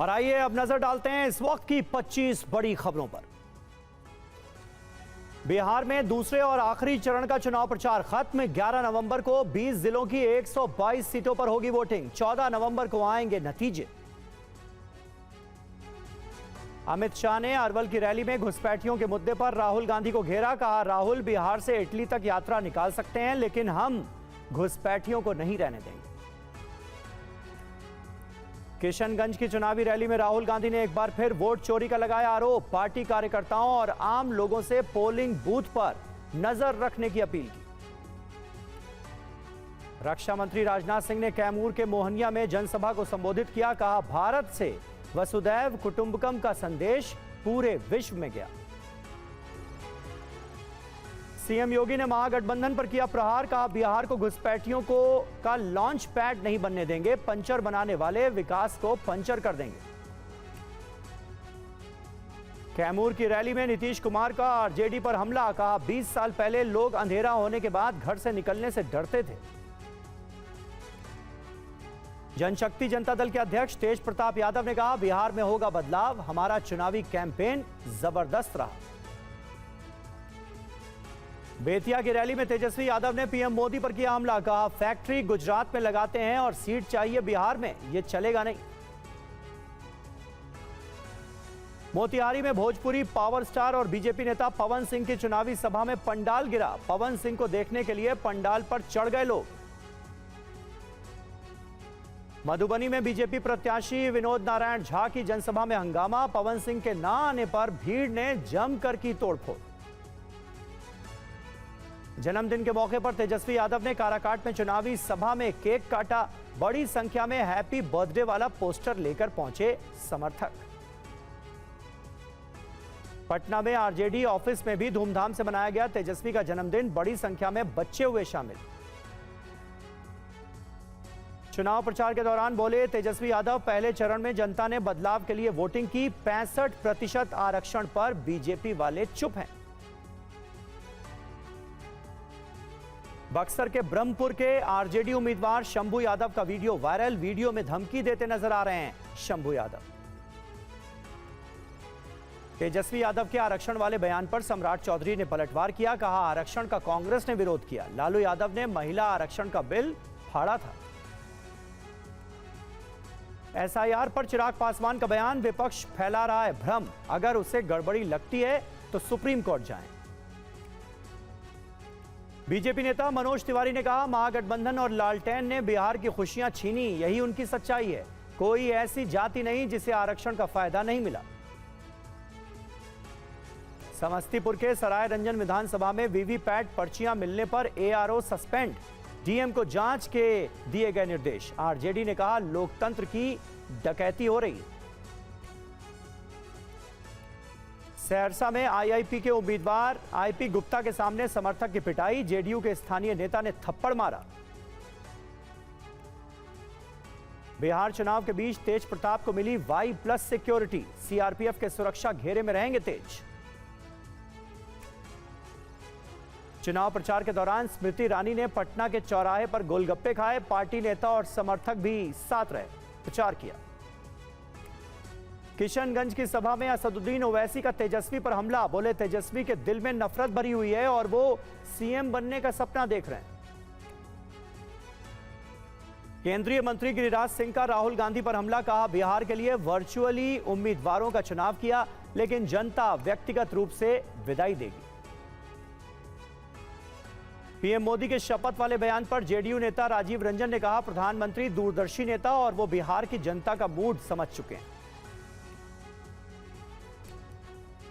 और आइए अब नजर डालते हैं इस वक्त की 25 बड़ी खबरों पर। बिहार में दूसरे और आखिरी चरण का चुनाव प्रचार खत्म। 11 नवंबर को 20 जिलों की 122 सीटों पर होगी वोटिंग। 14 नवंबर को आएंगे नतीजे। अमित शाह ने अरवल की रैली में घुसपैठियों के मुद्दे पर राहुल गांधी को घेरा। कहा, राहुल बिहार से इटली तक यात्रा निकाल सकते हैं, लेकिन हम घुसपैठियों को नहीं रहने देंगे। किशनगंज की चुनावी रैली में राहुल गांधी ने एक बार फिर वोट चोरी का लगाया आरोप। पार्टी कार्यकर्ताओं और आम लोगों से पोलिंग बूथ पर नजर रखने की अपील की। रक्षा मंत्री राजनाथ सिंह ने कैमूर के मोहनिया में जनसभा को संबोधित किया। कहा, भारत से वसुधैव कुटुंबकम का संदेश पूरे विश्व में गया। सीएम योगी ने महागठबंधन पर किया प्रहार। कहा, बिहार को घुसपैठियों का लॉन्च पैड नहीं बनने देंगे। पंचर बनाने वाले विकास को पंचर कर देंगे। कैमूर की रैली में नीतीश कुमार का आरजेडी पर हमला। कहा, 20 साल पहले लोग अंधेरा होने के बाद घर से निकलने से डरते थे। जनशक्ति जनता दल के अध्यक्ष तेज प्रताप यादव ने कहा, बिहार में होगा बदलाव। हमारा चुनावी कैंपेन जबरदस्त रहा। बेतिया की रैली में तेजस्वी यादव ने पीएम मोदी पर किया हमला। कहा, फैक्ट्री गुजरात में लगाते हैं और सीट चाहिए बिहार में, यह चलेगा नहीं। मोतिहारी में भोजपुरी पावर स्टार और बीजेपी नेता पवन सिंह की चुनावी सभा में पंडाल गिरा। पवन सिंह को देखने के लिए पंडाल पर चढ़ गए लोग। मधुबनी में बीजेपी प्रत्याशी विनोद नारायण झा की जनसभा में हंगामा। पवन सिंह के ना आने पर भीड़ ने जमकर की तोड़फोड़। जन्मदिन के मौके पर तेजस्वी यादव ने काराकाट में चुनावी सभा में केक काटा। बड़ी संख्या में हैप्पी बर्थडे वाला पोस्टर लेकर पहुंचे समर्थक। पटना में आरजेडी ऑफिस में भी धूमधाम से मनाया गया तेजस्वी का जन्मदिन। बड़ी संख्या में बच्चे हुए शामिल। चुनाव प्रचार के दौरान बोले तेजस्वी यादव, पहले चरण में जनता ने बदलाव के लिए वोटिंग की। 65% आरक्षण पर बीजेपी वाले चुप हैं। बक्सर के ब्रह्मपुर के आरजेडी उम्मीदवार शंभू यादव का वीडियो वायरल। वीडियो में धमकी देते नजर आ रहे हैं शंभू यादव। तेजस्वी यादव के आरक्षण वाले बयान पर सम्राट चौधरी ने पलटवार किया। कहा, आरक्षण का कांग्रेस ने विरोध किया। लालू यादव ने महिला आरक्षण का बिल फाड़ा था। एसआईआर पर चिराग पासवान का बयान। विपक्ष फैला रहा है भ्रम। अगर उसे गड़बड़ी लगती है तो सुप्रीम कोर्ट जाएं। बीजेपी नेता मनोज तिवारी ने कहा, महागठबंधन और लालटेन ने बिहार की खुशियां छीनी। यही उनकी सच्चाई है। कोई ऐसी जाति नहीं जिसे आरक्षण का फायदा नहीं मिला। समस्तीपुर के सराय रंजन विधानसभा में वीवीपैट पर्चियां मिलने पर एआरओ सस्पेंड। डीएम को जांच के दिए गए निर्देश। आरजेडी ने कहा, लोकतंत्र की डकैती हो रही। सहरसा में आईआईपी के उम्मीदवार आईपी गुप्ता के सामने समर्थक की पिटाई। जेडीयू के स्थानीय नेता ने थप्पड़ मारा। बिहार चुनाव के बीच तेज प्रताप को मिली Y+ सिक्योरिटी। सीआरपीएफ के सुरक्षा घेरे में रहेंगे तेज। चुनाव प्रचार के दौरान स्मृति ईरानी ने पटना के चौराहे पर गोलगप्पे खाए। पार्टी नेता और समर्थक भी साथ रहे, प्रचार किया। किशनगंज की सभा में असदुद्दीन ओवैसी का तेजस्वी पर हमला। बोले, तेजस्वी के दिल में नफरत भरी हुई है और वो सीएम बनने का सपना देख रहे हैं। केंद्रीय मंत्री गिरिराज सिंह का राहुल गांधी पर हमला। कहा, बिहार के लिए वर्चुअली उम्मीदवारों का चुनाव किया, लेकिन जनता व्यक्तिगत रूप से विदाई देगी। पीएम मोदी के शपथ वाले बयान पर जेडीयू नेता राजीव रंजन ने कहा, प्रधानमंत्री दूरदर्शी नेता और वो बिहार की जनता का मूड समझ चुके हैं।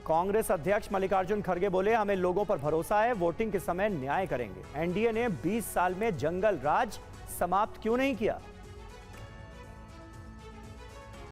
कांग्रेस अध्यक्ष मल्लिकार्जुन खड़गे बोले, हमें लोगों पर भरोसा है, वोटिंग के समय न्याय करेंगे। एनडीए ने 20 साल में जंगल राज समाप्त क्यों नहीं किया?